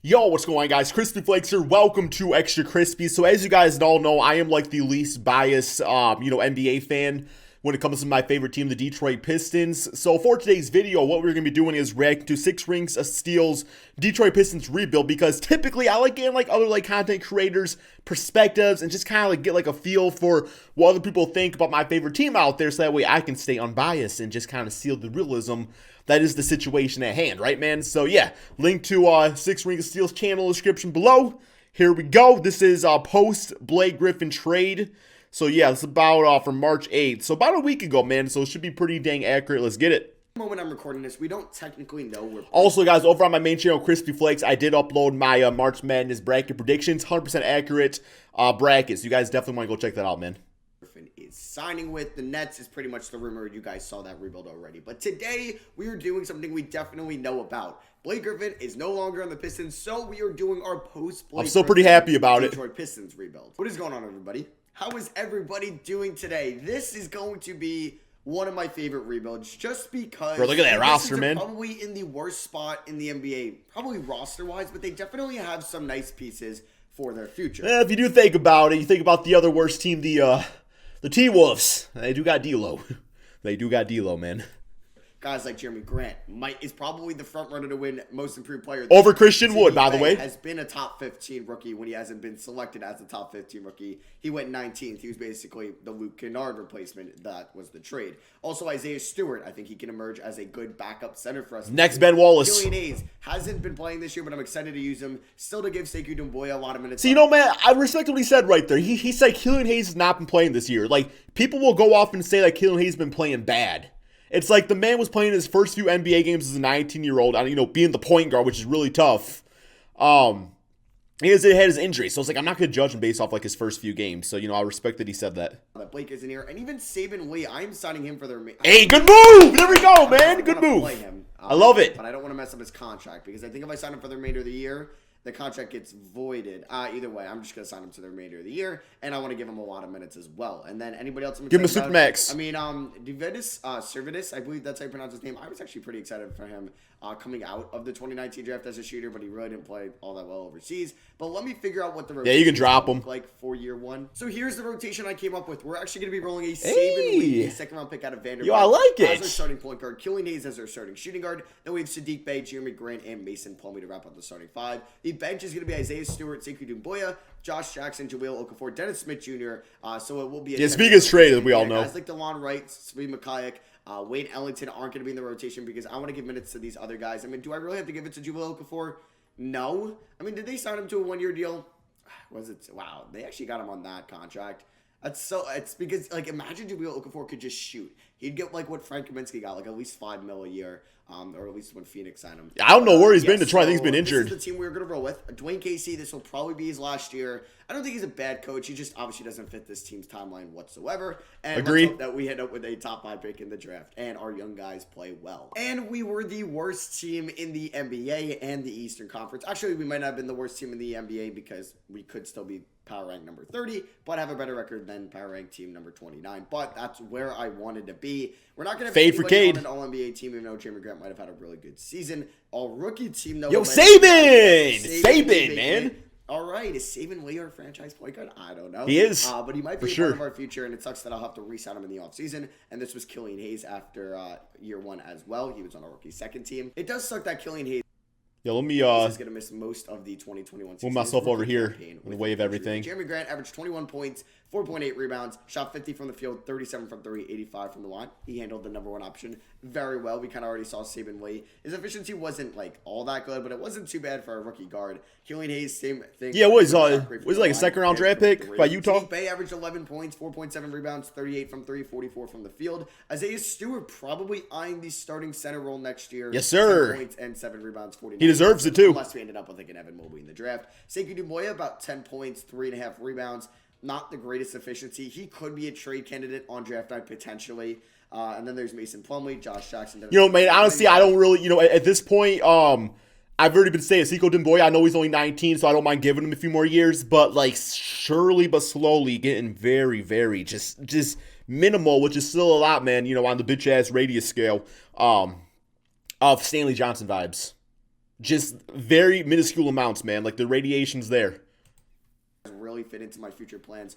Yo, what's going on, guys? Crispy Flakes here. Welcome to Extra Crispy. So as you guys all know, I am like the least biased, NBA fan when it comes to my favorite team, the Detroit Pistons. So for today's video, what we're going to be doing is reacting to Six Rings of Steel's Detroit Pistons rebuild, because typically I like getting like other like content creators' perspectives and just kind of like get like a feel for what other people think about my favorite team out there, so that way I can stay unbiased and just kind of seal the realism that is the situation at hand, right, man? So yeah, link to Six Rings of Steel's channel description below. Here we go. This is post Blake Griffin trade. So yeah, it's about from March 8th. So about a week ago, man. So it should be pretty dang accurate. Let's get it. The moment I'm recording this, we don't technically know where. Also, guys, over on my main channel, Crispy Flakes, I did upload my March Madness bracket predictions, 100% accurate brackets. You guys definitely want to go check that out, man. Griffin is signing with the Nets is pretty much the rumor. You guys saw that rebuild already. But today, we are doing something we definitely know about. Blake Griffin is no longer on the Pistons, so we are doing our post-Blake I'm still pretty happy about it. Detroit Pistons rebuild. What is going on, everybody? How is everybody doing today? This is going to be one of my favorite rebuilds, just because. Bro, look at that roster, man. Probably in the worst spot in the NBA, probably roster-wise, but they definitely have some nice pieces for their future. Yeah, if you do think about it, you think about the other worst team, the T-Wolves. They do got D'Lo. They do got D'Lo, man. Guys like Jeremy Grant is probably the front runner to win Most Improved Player. Over Christian Wood, by the way. Has been a top 15 rookie when he hasn't been selected as a top 15 rookie. He went 19th. He was basically the Luke Kennard replacement. That was the trade. Also, Isaiah Stewart, I think he can emerge as a good backup center for us. Next Ben Wallace. Killian Hayes hasn't been playing this year, but I'm excited to use him. Still to give Sekou Doumbouya a lot of minutes. See, you know, man, I respect what he said right there. He said Killian Hayes has not been playing this year. Like, people will go off and say that Killian Hayes has been playing bad. It's like the man was playing his first few NBA games as a 19-year-old, being the point guard, which is really tough. He had his injury, so it's like I'm not going to judge him based off like his first few games. So, I respect that he said that. That Blake isn't here, and even Saben Lee, I'm signing him for their. Hey, good move! There we go, man. Good move. Play him, I love it. But I don't want to mess up his contract, because I think if I sign him for the remainder of the year, the contract gets voided. Either way, I'm just going to sign him to the remainder of the year, and I want to give him a lot of minutes as well. And then anybody else? Give him a super max. I mean, Servidis, I believe that's how you pronounce his name. I was actually pretty excited for him coming out of the 2019 draft as a shooter, but he really didn't play all that well overseas. But let me figure out what the rotation you can drop him like for year one. So here's the rotation I came up with. We're actually going to be rolling a Saben Lee, second-round pick out of Vanderbilt. Yo, I like it. As our starting point guard, Killian Hayes as our starting shooting guard. Then we have Sadiq Bey, Jeremy Grant, and Mason Plumlee to wrap up the starting five. The bench is going to be Isaiah Stewart, Sekou Doumbouya, Josh Jackson, Jahlil Okafor, Dennis Smith Jr. So it will be a biggest trade, as we all know. Guys like DeLon Wright, Svi Mikhailiuk, Wayne Ellington aren't going to be in the rotation because I want to give minutes to these other guys. I mean, do I really have to give it to Jahlil Okafor? No. I mean, did they sign him to a one-year deal? Was it? Wow, they actually got him on that contract. It's because, like, imagine Jahlil Okafor could just shoot. He'd get, like, what Frank Kaminsky got, like, at least $5 million a year, or at least when Phoenix signed him. I don't know where he's been to try. I think he's been injured. This is the team we're going to roll with. Dwayne Casey, this will probably be his last year. I don't think he's a bad coach. He just obviously doesn't fit this team's timeline whatsoever. And Agreed. Let's hope that we end up with a top 5 pick in the draft, and our young guys play well. And we were the worst team in the NBA and the Eastern Conference. Actually, we might not have been the worst team in the NBA because we could still be power rank number 30, but have a better record than power rank team number 29. But that's where I wanted to be. We're not going to fade for Cade. An All-NBA team, even though Jeremy Grant might have had a really good season. All-rookie team, though. Yo, Saben, man. All right, is Saben Lee our franchise point guard? I don't know. He is, but he might be part of our future, and it sucks that I'll have to re-sign him in the offseason. And this was Killian Hayes after year one as well. He was on our rookie second team. It does suck that Killian Hayes. Yeah, let me is going to miss most of the 2021 season. Move myself over here in the way of everything. Jeremy Grant averaged 21 points, 4.8 rebounds, shot 50 from the field, 37 from 3, 85 from the line. He handled the number one option very well. We kind of already saw Saben Lee. His efficiency wasn't like all that good, but it wasn't too bad for a rookie guard. Killian Hayes, same thing. Yeah, was like a second-round draft pick by Utah? Bay averaged 11 points, 4.7 rebounds, 38 from 3, 44 from the field. Isaiah Stewart probably eyeing the starting center role next year. Yes, sir. 10 points and 7 rebounds, 49. He deserves it, too. Unless we ended up with like an Evan Mobley in the draft. Sekou Doumbouya, about 10 points, 3.5 rebounds. Not the greatest efficiency. He could be a trade candidate on draft night potentially. And then there's Mason Plumlee, Josh Jackson. Man, honestly, I don't really, at this point, I've already been saying Sekou Doumbouya. I know he's only 19, so I don't mind giving him a few more years. But, like, surely but slowly getting very, very just minimal, which is still a lot, man, on the bitch-ass radius scale of Stanley Johnson vibes. Just very minuscule amounts, man. Like, the radiation's there. Really fit into my future plans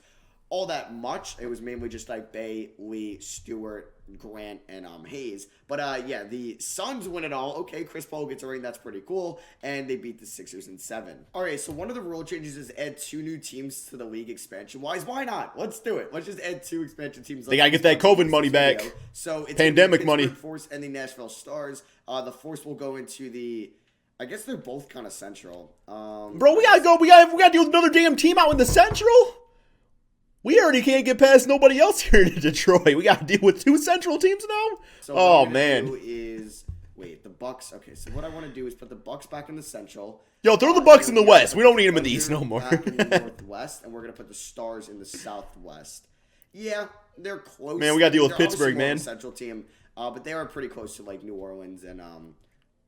all that much. It was mainly just like Bay, Lee, Stewart, Grant, and Hayes. But yeah, the Suns win it all. Okay, Chris Paul gets a ring. That's pretty cool. And they beat the Sixers in 7. All right, so one of the rule changes is add 2 new teams to the league expansion-wise. Why not? Let's do it. Let's just add 2 expansion teams. They got to get that COVID money back. So it's pandemic the money. Force and the Nashville Stars. The Force will go into the... I guess they're both kind of central. Bro, we gotta go. We gotta deal with another damn team out in the Central. We already can't get past nobody else here in Detroit. We gotta deal with 2 Central teams now. So oh what man. Do is wait the Bucks. Okay, so what I want to do is put the Bucks back in the Central. Yo, throw the Bucks in the West. We don't need them in the East no more. Back in the Northwest, and we're gonna put the Stars in the Southwest. Yeah, they're close. Man, we gotta deal with They're Pittsburgh, man. Central team, but they are pretty close to like New Orleans and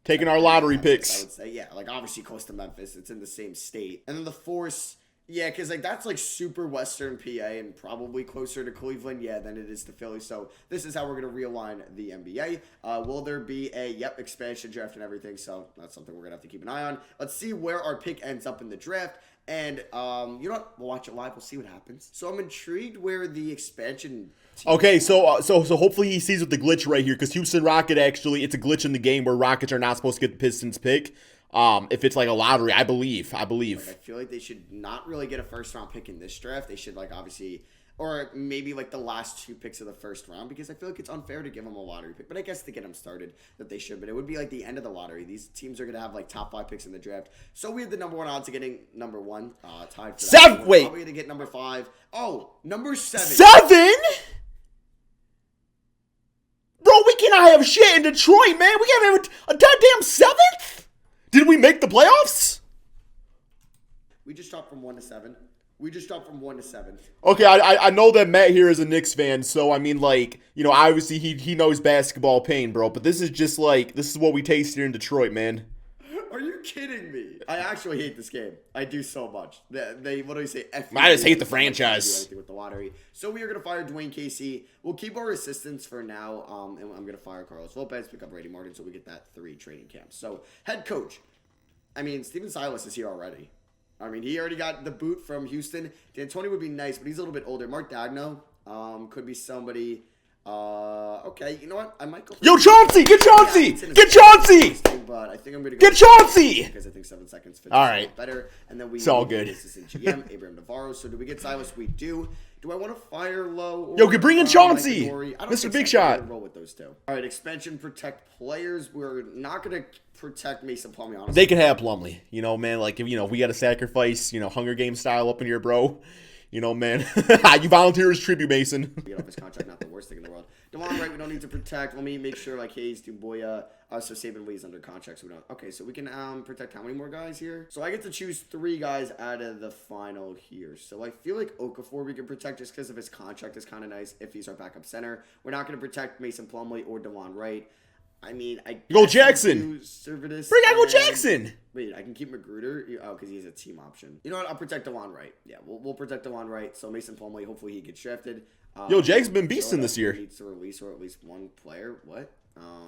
taking our lottery Memphis, picks. I would say, yeah, like obviously close to Memphis. It's in the same state. And then the Force, yeah, because like that's like super Western PA and probably closer to Cleveland, yeah, than it is to Philly. So this is how we're gonna realign the NBA. Will there be a expansion draft and everything? So that's something we're gonna have to keep an eye on. Let's see where our pick ends up in the draft. And you know what? We'll watch it live. We'll see what happens. So I'm intrigued where the expansion. Okay, so hopefully he sees with the glitch right here, because Houston Rocket actually, it's a glitch in the game where Rockets are not supposed to get the Pistons pick. If it's like a lottery, I believe. Like, I feel like they should not really get a first round pick in this draft. They should like obviously, or maybe like the last 2 picks of the first round, because I feel like it's unfair to give them a lottery pick. But I guess to get them started that they should. But it would be like the end of the lottery. These teams are gonna have like top 5 picks in the draft. So we have the number 1 odds of getting number 1, tied for that. 7. Wait, probably gonna get number 5. Oh, number 7. 7. Bro, we cannot have shit in Detroit, man. We can't have a goddamn 7th? Did we make the playoffs? We just dropped from 1 to 7. We just dropped from 1 to 7. Okay, I know that Matt here is a Knicks fan, so I mean, like, you know, obviously he knows basketball pain, bro. But this is just like, this is what we taste here in Detroit, man. Are you kidding me? I actually hate this game. I do so much. They what do you say? I just hate the franchise. With the lottery. So we are gonna fire Dwayne Casey. We'll keep our assistants for now. And I'm gonna fire Carlos Lopez, pick up Brady Martin, so we get that 3 training camps. So head coach. I mean, Steven Silas is here already. I mean, he already got the boot from Houston. D'Antoni would be nice, but he's a little bit older. Mark Dagno could be somebody. Okay, you know what? I might go. Yo, Chauncey! Get Chauncey! Get Chauncey! But I think I'm gonna go get Chauncey! Because I think 7 seconds fits all right better. And then we it's all good. Assistant GM Abraham Navarro. So do we get Silas? We do. Do I want to fire Low? Or, yo, can bring in Chauncey, Mr. Big Shot. Roll with those 2. All right, expansion protect players. We're not gonna protect Mason Plumlee. Honestly, they can have Plumlee. You know, man. Like, if you know, we got to sacrifice, you know, Hunger Games style up in here, bro. You know, man. You volunteer as tribute, Mason. Get off his contract, not the worst thing in the world. DeLon Wright, we don't need to protect. Let me make sure, like, Hayes, Duboya, so Saban Lee's under contract, so we don't. Okay, so we can protect how many more guys here? So I get to choose 3 guys out of the final here. So I feel like Okafor we can protect just because of his contract is kind of nice if he's our backup center. We're not going to protect Mason Plumlee or DeLon Wright. I mean, I go Jackson. Bring I go Jackson. Wait, I can keep Magruder. Oh, because he's a team option. You know what? I'll protect DeLon Wright. Yeah, we'll protect DeLon Wright. So Mason Plumlee, hopefully he gets drafted. Yo, Jake's been beasting this year. Needs to release or at least 1 player. What?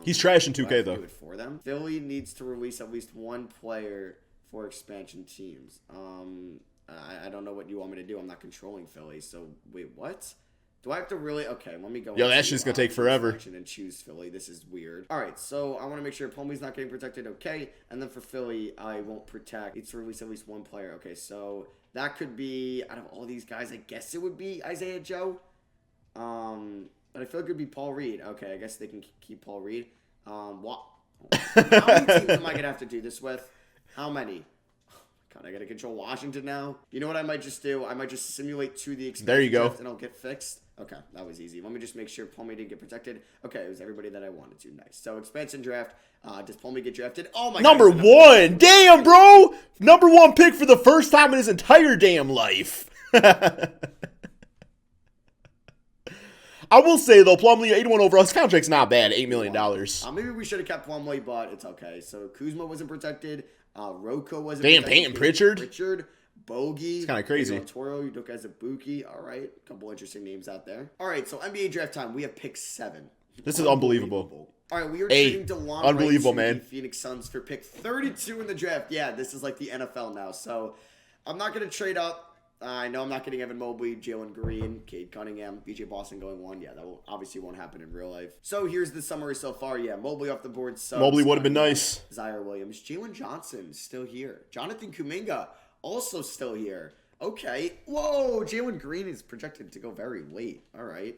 He's trash in 2K though. Do it for them. Philly needs to release at least 1 player for expansion teams. I don't know what you want me to do. I'm not controlling Philly. So wait, what? Do I have to really? Okay, let me go. Yo, that's just gonna take forever. And choose Philly. This is weird. All right, so I want to make sure Plumlee's not getting protected. Okay, and then for Philly, I won't protect. It's to release at least 1 player. Okay, so that could be out of all these guys. I guess it would be Isaiah Joe. But I feel like it would be Paul Reed. Okay, I guess they can keep Paul Reed. What? How many teams am I gonna have to do this with? How many? God, I gotta control Washington now. You know what I might just do? I might just simulate to the expansion there you go. draft and I'll get fixed. Okay, that was easy. Let me just make sure Plumlee didn't get protected. Okay, it was everybody that I wanted to. Nice. So expansion draft. Does Plumlee get drafted? Oh my god. Number 1. Damn, bro. Number 1 pick for the first time in his entire damn life. I will say, though, Plumlee, 81 overall, his contract's not bad, $8 million. Maybe we should have kept Plumlee, but it's okay. So Kuzma wasn't protected. Rocco wasn't protected. Damn, Peyton Pritchard. Bogey. It's kind of crazy. Toro, Udoka Azubuike. All right. A couple interesting names out there. All right, so NBA draft time. We have pick 7. This is unbelievable. All right, we are Hey, trading DeLon unbelievable, Wright to man. the Phoenix Suns for pick 32 in the draft. Yeah, this is like the NFL now. So I'm not going to trade up. I know I'm not getting Evan Mobley, Jalen Green, Cade Cunningham, BJ Boston going 1. Yeah, that obviously won't happen in real life. So here's the summary so far. Yeah, Mobley off the board. Subs, Mobley would have been nice. Zaire Williams. Jalen Johnson still here. Jonathan Kuminga also still here. Okay. Whoa, Jalen Green is projected to go very late. All right.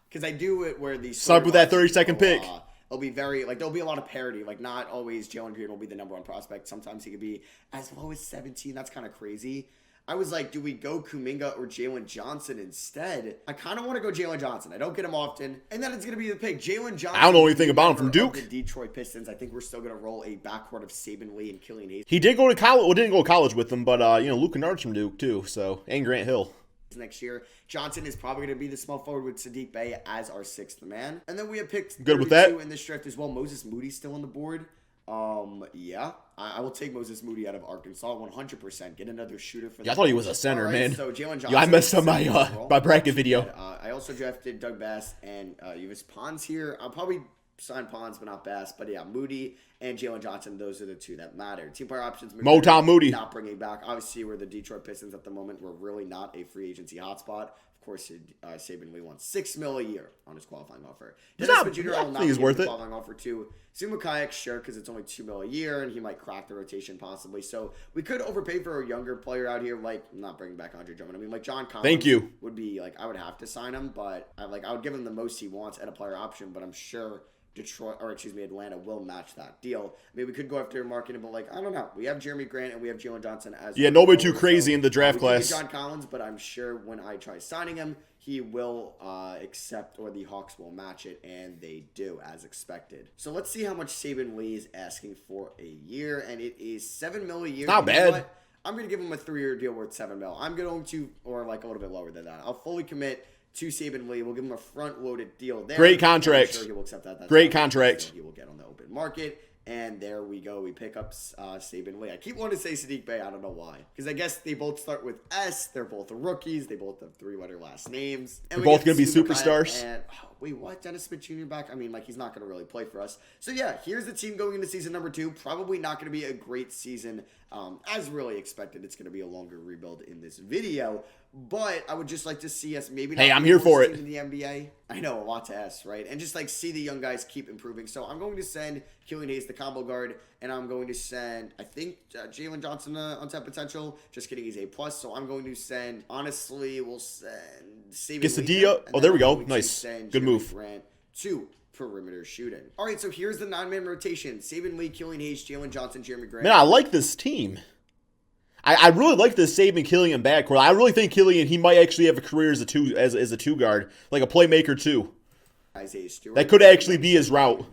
Because I do it where these start with that 30-second pick. It'll be very, like, there'll be a lot of parity. Like, not always Jalen Green will be the number 1 prospect. Sometimes he could be as low as 17. That's kind of crazy. I was like, do we go Kuminga or Jalen Johnson instead? I kind of want to go Jalen Johnson. I don't get him often. And then it's going to be the pick. Jalen Johnson. I don't know anything about him from Duke. The Detroit Pistons. I think we're still going to roll a backcourt of Saben Lee and Killian Hayes. He did go to college. Well, didn't go to college with them, but, Luke Kennard's from Duke, too. So, and Grant Hill. Next year, Johnson is probably going to be the small forward with Sadiq Bey as our 6th man. And then we have picked good with that in this draft as well. Moses Moody still on the board. Yeah, I will take Moses Moody out of Arkansas 100%. Get another shooter for. Yeah, I thought he was a center, right, man. So Jalen Johnson. Yeah, I messed up my bracket video. I also drafted Doug Bass and Uvis Pons here. I'll probably sign Pons, but not Bass. But yeah, Moody and Jalen Johnson, those are the 2 that matter. Team player options. Motown Moody. Not bringing back. Obviously, we're the Detroit Pistons at the moment. We're really not a free agency hotspot. Of course, Saben Lee wants $6 million a year on his qualifying offer. Dennis Jr. will not be worth it. Qualifying offer too. Sue Makayak, sure, because it's only $2 million a year, and he might crack the rotation possibly. So we could overpay for a younger player out here, like I'm not bringing back Andre Drummond. I mean, like John Collins. Thank you. Would be like I would have to sign him, but I would give him the most he wants at a player option. But I'm sure Atlanta will match that deal. I mean, we could go after marketing, but like I don't know. We have Jeremy Grant and we have Jalen Johnson as nobody too crazy in the draft class. John Collins, but I'm sure when I try signing him, he will accept, or the Hawks will match it, and they do as expected. So let's see how much Saben Lee is asking for a year, and it is $7 million a year. Not bad. I'm gonna give him a 3-year deal worth $7 million. I'm going to, or like a little bit lower than that. I'll fully commit to Saben Lee. We'll give him a front-loaded deal there. Great contract. I'm sure he will accept that. That's great contract. He will get on the open market. And there we go. We pick up Saben Lee. I keep wanting to say Sadiq Bey. I don't know why. Because I guess they both start with S. They're both rookies. They both have 3-letter last names. And they're both going to be superstars. And, wait, what? Dennis Smith Jr. back? I mean, like, he's not going to really play for us. So, yeah, here's the team going into season number 2. Probably not going to be a great season. As really expected, it's going to be a longer rebuild in this video. But I would just like to see us maybe not I'm here for it. In the NBA. I know, a lot to ask, right? And just like see the young guys keep improving. So I'm going to send Killian Hayes, the combo guard, and I'm going to send, I think, Jalen Johnson on top potential. Just kidding, he's A+. So I'm going to send, honestly, we'll send Saben Gets the Lee. D up. Oh, there we go. Nice. Good move. Grant to perimeter shooting. All right, so here's the 9-man rotation. Saben Lee, Killian Hayes, Jalen Johnson, Jeremy Grant. Man, I like this team. I really like this Saben Killian backcourt. I really think Killian, he might actually have a career as a two guard, like a playmaker too. Isaiah Stewart. That could actually be his route.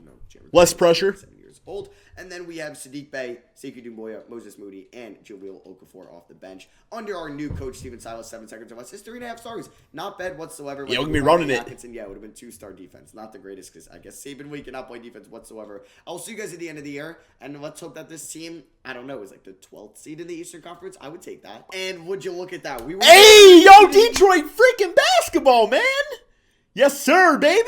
Less pressure. 7 years old. And then we have Sadiq Bey, Sekou Doumbouya, Moses Moody, and Jahlil Okafor off the bench. Under our new coach, Steven Silas, 7 seconds or less. It's 3.5 stars. Not bad whatsoever. Yeah, we're going to be running it. Yeah, it would have been 2-star defense. Not the greatest because I guess Saben Lee cannot play defense whatsoever. I'll see you guys at the end of the year. And let's hope that this team, I don't know, is like the 12th seed in the Eastern Conference. I would take that. And would you look at that? Hey, yo, Detroit freaking basketball, man. Yes, sir, baby.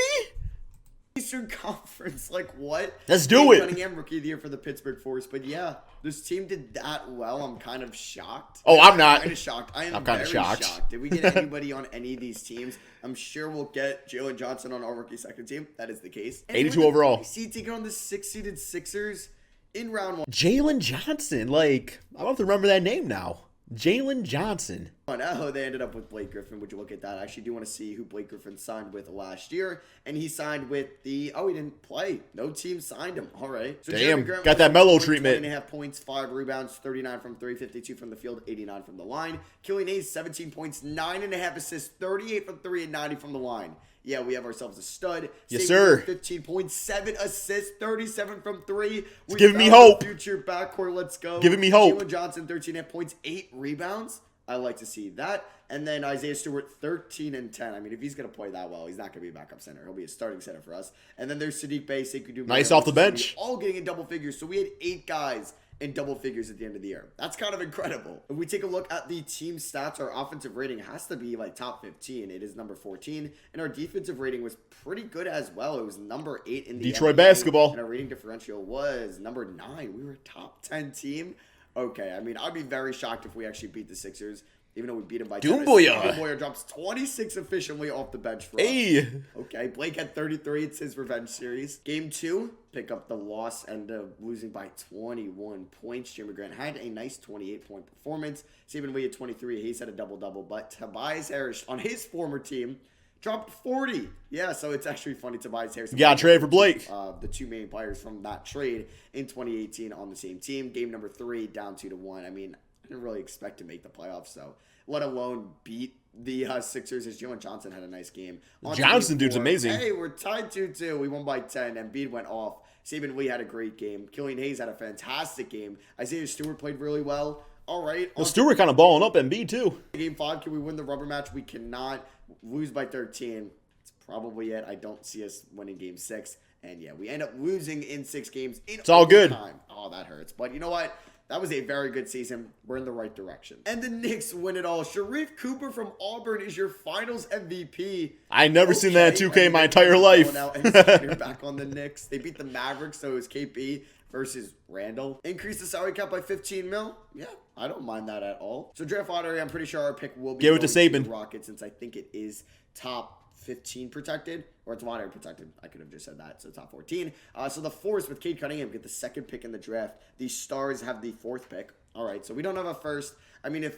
Eastern Conference, like what? Let's do it. Cunningham, rookie of the year for the Pittsburgh Force, but yeah, this team did that well. I'm kind of shocked. Oh, I'm not. I'm kind of shocked. I'm kind of shocked. Did we get anybody on any of these teams? I'm sure we'll get Jalen Johnson on our rookie second team. That is the case. 82 overall. See, taking on the 6-seeded Sixers in round 1. Jalen Johnson, like I don't have to remember that name now. Jalen Johnson. Oh, they ended up with Blake Griffin. Would you look at that? I actually do want to see who Blake Griffin signed with last year. And he signed with the... Oh, he didn't play. No team signed him. All right. So damn, got that mellow treatment. 20.5 points, 5 rebounds, 39 from 3, 52 from the field, 89 from the line. Killian Hayes, 17 points, 9.5 assists, 38 from 3, and 90 from the line. Yeah, we have ourselves a stud. Yes, sir. 15 points, 7 assists, 37 from 3. It's giving me hope. Future backcourt, let's go. Giving me hope. Jalen Johnson, 13.5 points, 8 rebounds. I like to see that. And then Isaiah Stewart, 13 and 10. I mean, if he's going to play that well, he's not going to be a backup center. He'll be a starting center for us. And then there's Sadiq Bey, Sekou Doumbouya. Nice off the bench. All getting in double figures. So we had 8 guys in double figures at the end of the year. That's kind of incredible. If we take a look at the team stats, our offensive rating has to be like top 15. It is number 14, and our defensive rating was pretty good as well. It was number 8 in the Detroit NBA, basketball. and our rating differential was number 9. We were a top 10 team. Okay, I mean, I'd be very shocked if we actually beat the Sixers. Even though we beat him by 10. Doomboya drops 26 efficiently off the bench for us. Okay, Blake had 33. It's his revenge series. Game 2, pick up the loss and losing by 21 points. Jeremy Grant had a nice 28-point performance. Stephen Lee had 23. He's had a double-double. But Tobias Harris on his former team dropped 40. Yeah, so it's actually funny. Tobias Harris. You got to trade for Blake. The two main players from that trade in 2018 on the same team. Game number 3, down 2-1. I mean, I didn't really expect to make the playoffs, so let alone beat the Sixers, as Jalen Johnson had a nice game. Johnson, dude's amazing. Hey, we're tied 2-2. We won by 10. Embiid went off. Saban Lee had a great game. Killian Hayes had a fantastic game. Isaiah Stewart played really well. All right. Well, Stewart kind of balling up Embiid, too. Game 5, can we win the rubber match? We cannot. Lose by 13. It's probably it. I don't see us winning Game 6. And, yeah, we end up losing in 6 games. It's all good. Oh, that hurts. But you know what? That was a very good season. We're in the right direction. And the Knicks win it all. Sharif Cooper from Auburn is your finals MVP. I never seen that in 2K my entire life. You're back on the Knicks. They beat the Mavericks, so it was KP versus Randall. Increase the salary cap by 15 mil. Yeah, I don't mind that at all. So draft lottery, I'm pretty sure our pick will be give it to Saban. Rockets, since I think it is top 15 protected, or it's lottery protected. I could have just said that. So top 14. So the Force with Cade Cunningham get the 2nd pick in the draft. The Stars have the 4th pick. All right, so we don't have a first. I mean,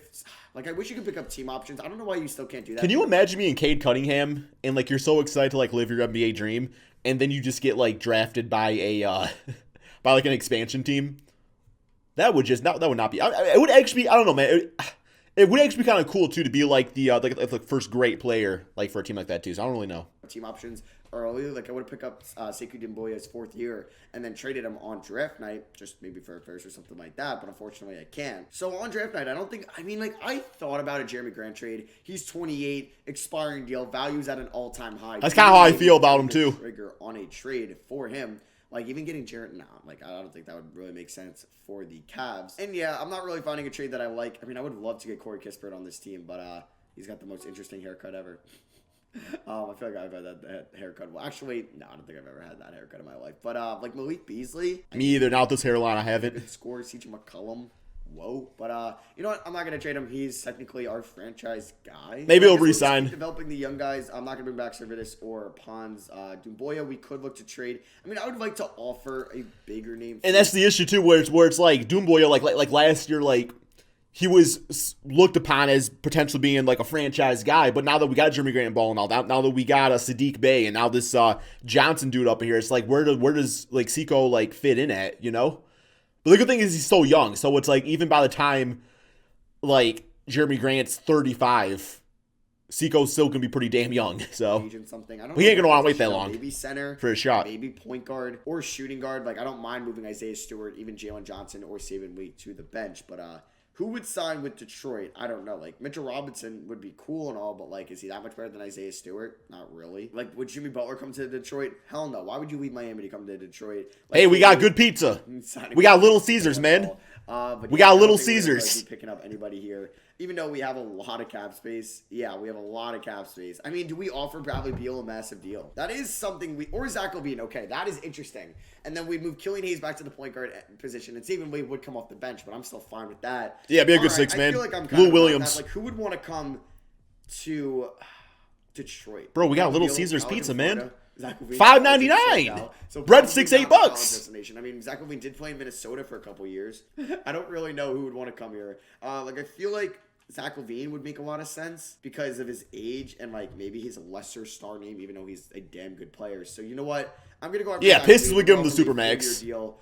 I wish you could pick up team options. I don't know why you still can't do that. Can you imagine me and Cade Cunningham, and like you're so excited to like live your NBA dream, and then you just get like drafted by a by like an expansion team? That would not be. It would actually be. I don't know, man. It would actually be kind of cool, too, to be like the first great player like for a team like that, too. So I don't really know. Team options early. Like, I would have picked up Sekou Doumbouya's 4th year and then traded him on draft night, just maybe for a first or something like that. But unfortunately, I can't. So on draft night, I thought about a Jeremy Grant trade. He's 28, expiring deal, values at an all-time high. That's kind of how I feel about him, too. Trigger on a trade for him. Like, even getting Jarrett now, like, I don't think that would really make sense for the Cavs. And, yeah, I'm not really finding a trade that I like. I mean, I would love to get Corey Kispert on this team, but he's got the most interesting haircut ever. I feel like I've had that haircut. Well, actually, no, I don't think I've ever had that haircut in my life. But, like, Malik Beasley. Me either. Not with this hairline, I haven't. Good score, CJ McCollum. Whoa. But, you know what? I'm not going to trade him. He's technically our franchise guy. Maybe he'll resign. Developing the young guys. I'm not going to bring back Servidus or Pons. Doumbouya, we could look to trade. I mean, I would like to offer a bigger name. And that's the issue, too, where it's like Doumbouya, like last year, like, he was looked upon as potentially being like a franchise guy, but now that we got Jeremy Grant balling all that, now that we got a Sadiq Bey and now this Johnson dude up here, it's like where does like Sekou like fit in at, you know? But the good thing is he's so young, so it's like even by the time like Jeremy Grant's 35, Sekou's still gonna be pretty damn young. So we ain't gonna want to wait that long. Maybe center for a shot, maybe point guard or shooting guard. Like I don't mind moving Isaiah Stewart, even Jalen Johnson or Saban Lee to the bench, but who would sign with Detroit? I don't know. Like, Mitchell Robinson would be cool and all, but, like, is he that much better than Isaiah Stewart? Not really. Like, would Jimmy Butler come to Detroit? Hell no. Why would you leave Miami to come to Detroit? Like, hey, we got good pizza. We got Little Caesars, man. But we got Little Caesars. Picking up anybody here. Even though we have a lot of cap space. Yeah, we have a lot of cap space. I mean, do we offer Bradley Beal a massive deal? That is something or Zach LaVine. Okay, that is interesting. And then we move Killian Hayes back to the point guard position. And Stephen Lee would come off the bench, but I'm still fine with that. Yeah, be a good six, man. I feel like I'm Lou Williams. Like, who would want to come to Detroit? Bro, we got Little Caesars pizza, man. $5.99. So bread $8. I mean, Zach LaVine did play in Minnesota for a couple years. I don't really know who would want to come here. Like, I feel like Zach LaVine would make a lot of sense because of his age and, like, maybe he's a lesser star name, even though he's a damn good player. So, you know what? I'm going to go after Zach Pistons LaVine. would give him the Supermax Deal,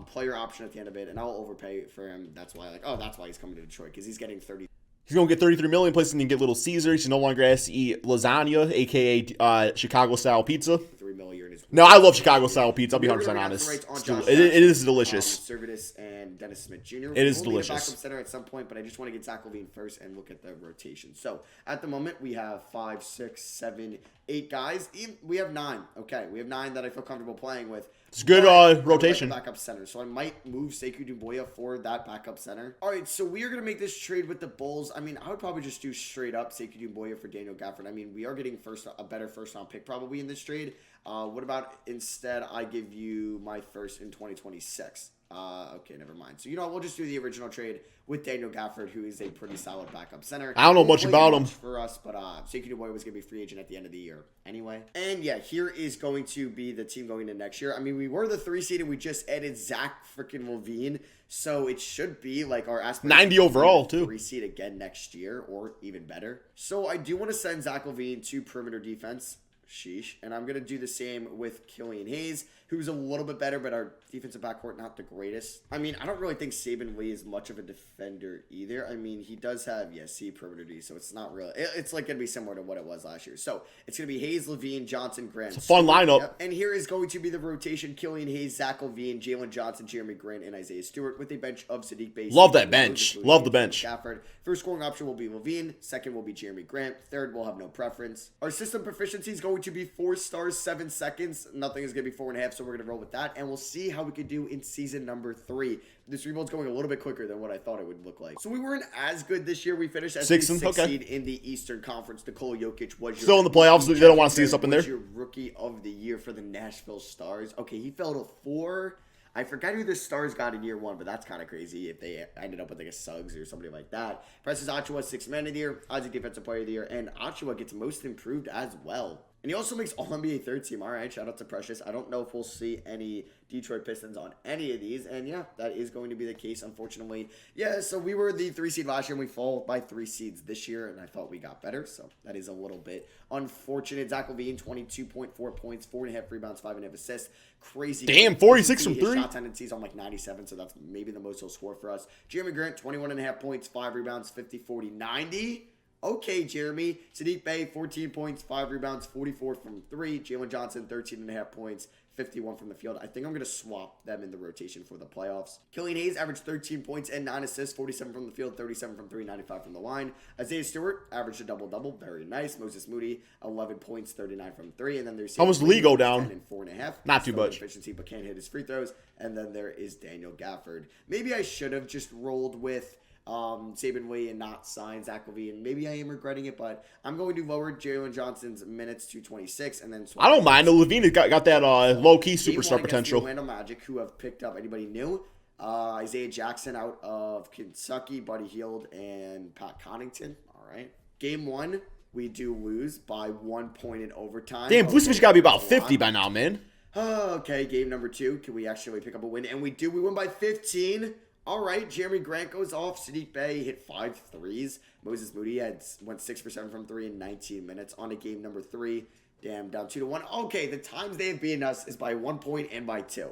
player option at the end of it, and I'll overpay for him. That's why, that's why he's coming to Detroit, because he's getting 30. He's going to get $33 million, plus he can get Little Caesars. He no longer has to eat lasagna, a.k.a. Chicago-style pizza. $3 million is no, I love Chicago-style pizza. I'll be 100% honest. It is delicious. Servidus and Dennis Smith Jr. It is delicious. We'll backup center at some point, but I just want to get Zach LaVine first and look at the rotation. So, at the moment, we have 5, 6, 7, 8 guys. We have 9. Okay, we have 9 that I feel comfortable playing with. It's good But rotation. like backup center, so I might move Sekou Doumbouya for that backup center. All right, so we are going to make this trade with the Bulls. I mean, I would probably just do straight up Sekou Doumbouya for Daniel Gafford. I mean, we are getting a better first-round pick probably in this trade. What about instead I give you my first in 2026? Okay, never mind. So, we'll just do the original trade with Daniel Gafford, who is a pretty solid backup center. I don't know much about him. For us, but Sekou Doumbouya was going to be free agent at the end of the year anyway. And yeah, here is going to be the team going into next year. I mean, we were the 3 seed and we just added Zach freaking LaVine, so it should be like our aspiration 90 overall too. 3 seed again next year, or even better. So I do want to send Zach LaVine to perimeter defense. Sheesh. And I'm going to do the same with Killian Hayes, who's a little bit better, but our defensive backcourt not the greatest. I mean, I don't really think Saben Lee is much of a defender either. I mean, he does have, perimeter D, so it's not really. It's like going to be similar to what it was last year. So it's going to be Hayes, LaVine, Johnson, Grant. It's a fun lineup. Yep. And here is going to be the rotation: Killian Hayes, Zach LaVine, Jalen Johnson, Jeremy Grant, and Isaiah Stewart, with a bench of Sadiq Bey. Love that bench. Love the bench. Gafford. First scoring option will be LaVine. Second will be Jeremy Grant. Third, we'll have no preference. Our system proficiency is going to be 4 stars, 7 seconds. Nothing is going to be 4.5, so we're going to roll with that. And we'll see how we could do in season number 3. This rebuild's going a little bit quicker than what I thought it would look like. So we weren't as good this year. We finished as the 6th seed in the Eastern Conference. Nikola Jokic was still in the playoffs. They don't want to see us up in there. Your rookie of the year for the Nashville Stars. Okay, he fell to 4. I forgot who the Stars got in year 1, but that's kind of crazy if they ended up with like a Suggs or somebody like that. Presses Ochoa 6th Man of the Year, Ozzy Defensive Player of the Year, and Ochoa gets Most Improved as well. And he also makes All-NBA third team. All right, shout out to Precious. I don't know if we'll see any Detroit Pistons on any of these. And yeah, that is going to be the case, unfortunately. Yeah, so we were the 3 seed last year, and we fall by 3 seeds this year, and I thought we got better. So that is a little bit unfortunate. Zach LaVine, 22.4 points, 4.5 rebounds, 5.5 assists. Crazy. Damn, 46 from 3. His shot tendencies on like 97, so that's maybe the most he'll score for us. Jeremy Grant, 21.5 points, 5 rebounds, 50, 40, 90. Okay, Jeremy. Sadiq Bey, 14 points, 5 rebounds, 44 from 3. Jalen Johnson, 13.5 points, 51 from the field. I think I'm going to swap them in the rotation for the playoffs. Killian Hayes averaged 13 points and 9 assists, 47 from the field, 37 from 3, 95 from the line. Isaiah Stewart averaged a double-double. Very nice. Moses Moody, 11 points, 39 from 3. And then there's... How much did Lee go down? 10 and 4.5. Not too much. Efficiency, but can't hit his free throws. And then there is Daniel Gafford. Maybe I should have just rolled with... Saben Lee and not sign Zach LaVine. Maybe I am regretting it, but I'm going to lower Jalen Johnson's minutes to 26 and then... I don't mind. The LaVine has got that low-key superstar potential. The Orlando Magic, who have picked up anybody new. Isaiah Jackson out of Kentucky, Buddy Hield, and Pat Connaughton. All right. Game 1, we do lose by 1 point in overtime. Damn, Vucevic got to be about 50 by now, man. Okay, game number 2. Can we actually pick up a win? And we do. We win by 15. All right, Jeremy Grant goes off. Sadiq Bey hit 5 threes. Moses Moody went 6 for 7 from 3 in 19 minutes on to game number 3. Damn, down 2-1. Okay, the times they have beaten us is by 1 point and by 2.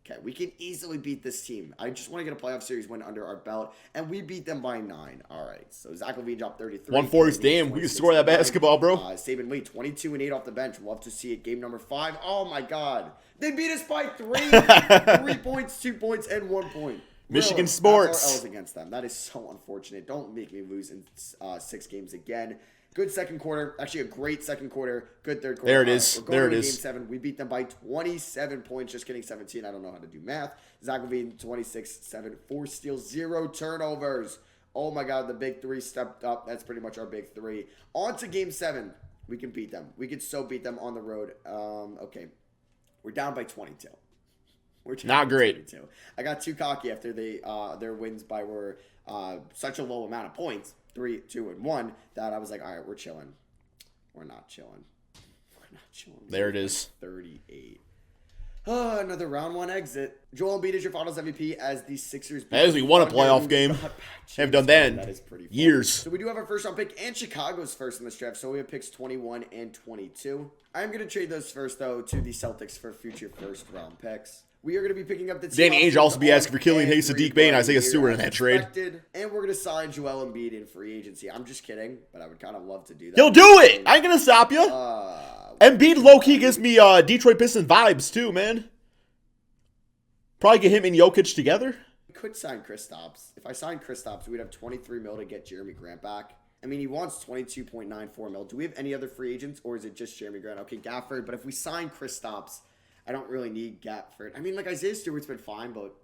Okay, we can easily beat this team. I just want to get a playoff series win under our belt, and we beat them by 9. All right, so Zach LaVine dropped 33. 140, damn, we can score that basketball, bro. Saben Lee, 22 and 8 off the bench. Love to see it. Game number 5. Oh, my God. They beat us by 3. 3 points, 2 points, and 1 point. Michigan sports. That's our L's against them. That is so unfortunate. Don't make me lose in 6 games again. Good second quarter. Actually, a great second quarter. Good third quarter. There it is. There it is. Game 7. We beat them by 27 points. Just kidding, 17. I don't know how to do math. Zach LaVine, 26, 7, 4 steals, 0 turnovers. Oh, my God. The big 3 stepped up. That's pretty much our big 3. On to game 7. We can beat them. We could so beat them on the road. Okay. We're down by 22. Not great. 22. I got too cocky after their wins were such a low amount of points, 3, 2, and 1, that I was like, all right, we're chilling. We're not chilling. We're not chilling. There it is. 38. Another round 1 exit. Joel Embiid is your Finals MVP as the Sixers. As we won a playoff game. Haven't done that in years. So we do have our first round pick and Chicago's first in this draft. So we have picks 21 and 22. I'm going to trade those first, though, to the Celtics for future first round picks. We are going to be picking up the team. Danny Ainge also be asking for Killian Hayes, Sadiq Bey, and Isaiah Stewart in that trade. And we're going to sign Joel Embiid in free agency. I'm just kidding, but I would kind of love to do that. He'll do it. I ain't going to stop you. Embiid low-key gives me Detroit Pistons vibes, too, man. Probably get him and Jokic together. I could sign Kristaps. If I sign Kristaps, we'd have 23 mil to get Jeremy Grant back. I mean, he wants 22.94 mil. Do we have any other free agents, or is it just Jeremy Grant? Okay, Gafford. But if we sign Kristaps, I don't really need Gatford. I mean, like, Isaiah Stewart's been fine, but,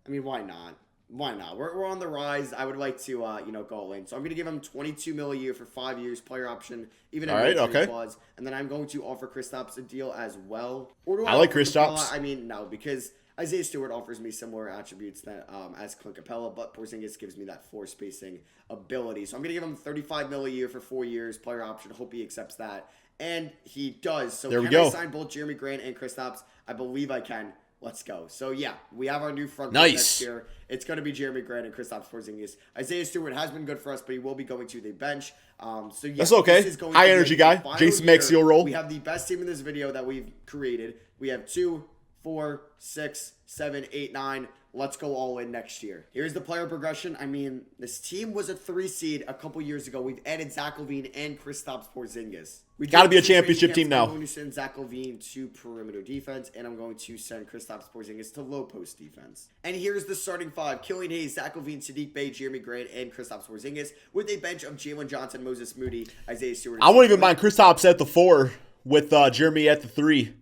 I mean, why not? Why not? We're on the rise. I would like to, go all in. So I'm going to give him $22 million a year for 5 years, player option, even all right, okay. clause. And then I'm going to offer Kristaps a deal as well. Or do I like Kristaps. I mean, no, because Isaiah Stewart offers me similar attributes that as Clint Capella, but Porzingis gives me that floor spacing ability. So I'm going to give him $35 million a year for 4 years, player option. Hope he accepts that. And he does. So there we can go. I sign both Jeremy Grant and Kristaps? I believe I can. Let's go. So, yeah, we have our new front court next year. It's going to be Jeremy Grant and Kristaps Porzingis. Isaiah Stewart has been good for us, but he will be going to the bench. So, yeah, that's okay. This is going high energy guy. Jason Maxiel role. We have the best team in this video that we've created. We have 2, 4, 6, 7, 8, 9. Let's go all in next year. Here's the player progression. I mean, this team was a 3 seed a couple years ago. We've added Zach LaVine and Kristaps Porzingis. We got to be a championship team now. I'm going to send Zach LaVine to perimeter defense, and I'm going to send Kristaps Porzingis to low post defense. And here's the starting 5. Killian Hayes, Zach LaVine, Sadiq Bey, Jeremy Grant, and Kristaps Porzingis with a bench of Jalen Johnson, Moses Moody, Isaiah Stewart. I wouldn't even mind Kristaps at the 4 with Jeremy at the 3.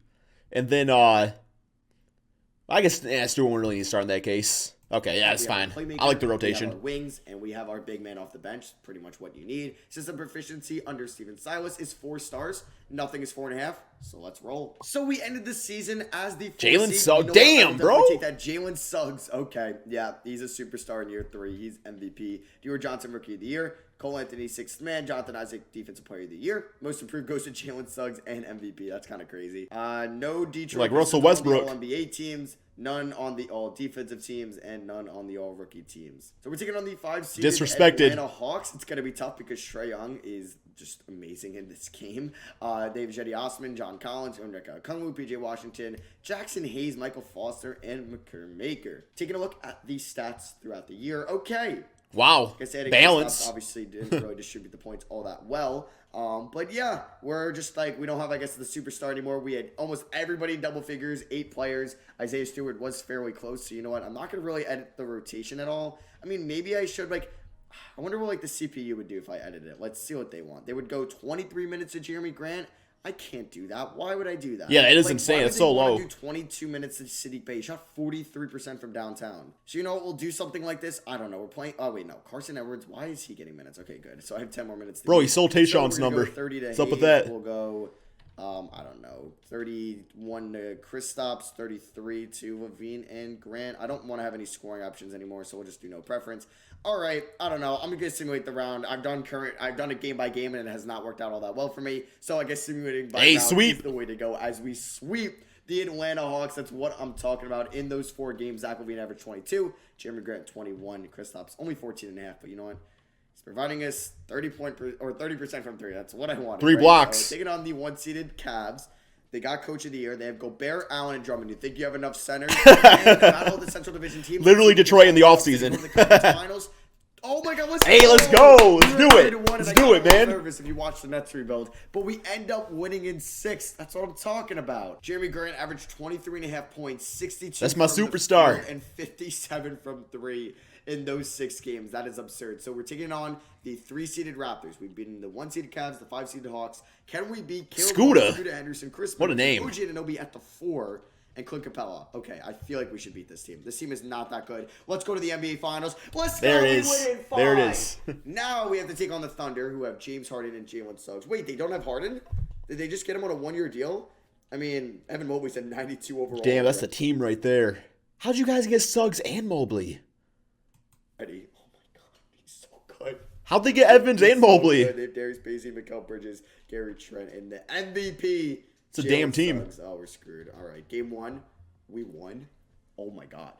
And then, I guess Stewart wouldn't really need to start in that case. Okay, yeah, it's fine. I like the rotation. We have our wings, and we have our big man off the bench. Pretty much what you need. System proficiency under Steven Silas is 4 stars. Nothing is 4.5. So let's roll. So we ended the season as the Jalen Suggs. Damn, bro. Take that Jalen Suggs. Okay, yeah, he's a superstar in year 3. He's MVP. Dior Johnson, Rookie of the Year. Cole Anthony, 6th man. Jonathan Isaac, Defensive Player of the Year. Most improved goes to Jalen Suggs and MVP. That's kind of crazy. No Detroit. Like Russell Westbrook. All NBA teams. None on the all defensive teams, and none on the all rookie teams. So we're taking on the 5-seeded disrespected Atlanta Hawks. It's going to be tough because Trae Young is just amazing in this game. David Jetty Osman, John Collins, Onyeka Okongwu, PJ Washington, Jackson Hayes, Michael Foster, and Makur Maker. Taking a look at the stats throughout the year. Okay. Wow. Balance. Obviously didn't really distribute the points all that well. But yeah, we're just like, we don't have, I guess, the superstar anymore. We had almost everybody in double figures, 8 players. Isaiah Stewart was fairly close. So you know what? I'm not going to really edit the rotation at all. I mean, maybe I should, like, I wonder what, like, the CPU would do if I edited it. Let's see what they want. They would go 23 minutes to Jeremy Grant. I can't do that. Why would I do that? Yeah, it is insane. It's so low. Do 22 minutes to Sadiq Bey. He shot 43% from downtown. So, you know what? We'll do something like this. I don't know. We're playing. Oh, wait, no. Carson Edwards. Why is he getting minutes? Okay, good. So I have 10 more minutes. Bro, he sold Tayshaun's number. 30 to What's up with that? We'll go, I don't know, 31 to Kristaps, 33 to LaVine and Grant. I don't want to have any scoring options anymore, so we'll just do no preference. All right, I don't know. I'm going to simulate the round. I've done it game by game, and it has not worked out all that well for me. So I guess simulating by round is the way to go as we sweep the Atlanta Hawks. That's what I'm talking about. In those 4 games, Zach LaVine averaged 22, Jeremy Grant 21, Kristaps only 14.5. But you know what? He's providing us 30% from 3. That's what I wanted. 3 blocks. So taking on the 1-seeded Cavs. They got Coach of the Year. They have Gobert, Allen, and Drummond. You think you have enough centers? And not all the Central Division teams. Literally Detroit in the offseason. Finals. Oh my God! Let's go! Let's do it! Let's do it, man! Nervous if you watch the Nets rebuild, but we end up winning in 6. That's what I'm talking about. Jeremy Grant averaged 23.5 points, 62. That's my superstar, and 57 from 3 in those 6 games. That is absurd. So we're taking on the 3-seeded Raptors. We've beaten the 1-seeded Cavs, the 5-seeded Hawks. Can we beat Scooter Henderson, Chris? What a name! OG Anunoby at the 4. And Clint Capella. Okay, I feel like we should beat this team. This team is not that good. Let's go to the NBA Finals. Let's go. There it is. There it is. Now we have to take on the Thunder, who have James Harden and Jalen Suggs. Wait, they don't have Harden? Did they just get him on a 1-year deal? I mean, Evan Mobley said 92 overall. Damn, that's the team right there. How'd you guys get Suggs and Mobley? Eddie, oh my God, he's so good. How'd they get Evans and Mobley? They have Darius Bazey, Mikal Bridges, Gary Trent, and the MVP. It's a damn team. Suggs. Oh, we're screwed. All right, game 1, we won. Oh my God.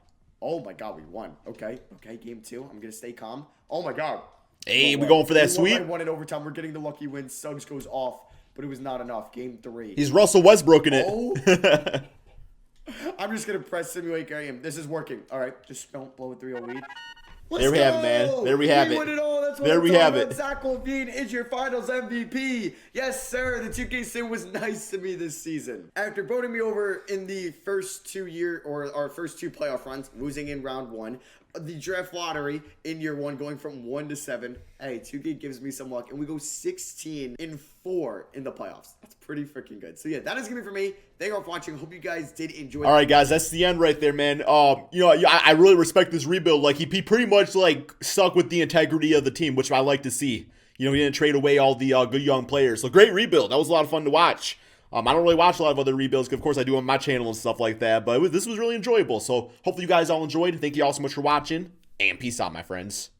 Oh my God, we won. Okay, game 2, I'm gonna stay calm. Oh my God. Hey, we going for that sweep? We won in overtime. We're getting the lucky win. Suggs goes off, but it was not enough. Game 3. He's Russell Westbrook in it. Oh. I'm just gonna press simulate game. This is working. All right, just don't blow a 3-0 lead. There we have it, man. There we have it. There we have it. Zach LaVine is your Finals MVP. Yes, sir. The 2K sim was nice to me this season. After voting me over in the first 2 our first 2 playoff runs, losing in round 1, the draft lottery in year 1, going from 1 to 7. Hey, 2K gives me some luck, and we go 16-4 in the playoffs. That's pretty freaking good. So yeah, that is gonna be for me. Thank you all for watching. Hope you guys did enjoy. All right, guys, that's the end right there, man. I really respect this rebuild. Like he pretty much like stuck with the integrity of the team, which I like to see. He didn't trade away all the good young players. So great rebuild. That was a lot of fun to watch. I don't really watch a lot of other rebuilds, because of course I do on my channel and stuff like that. But this was really enjoyable. So hopefully you guys all enjoyed. Thank you all so much for watching, and peace out, my friends.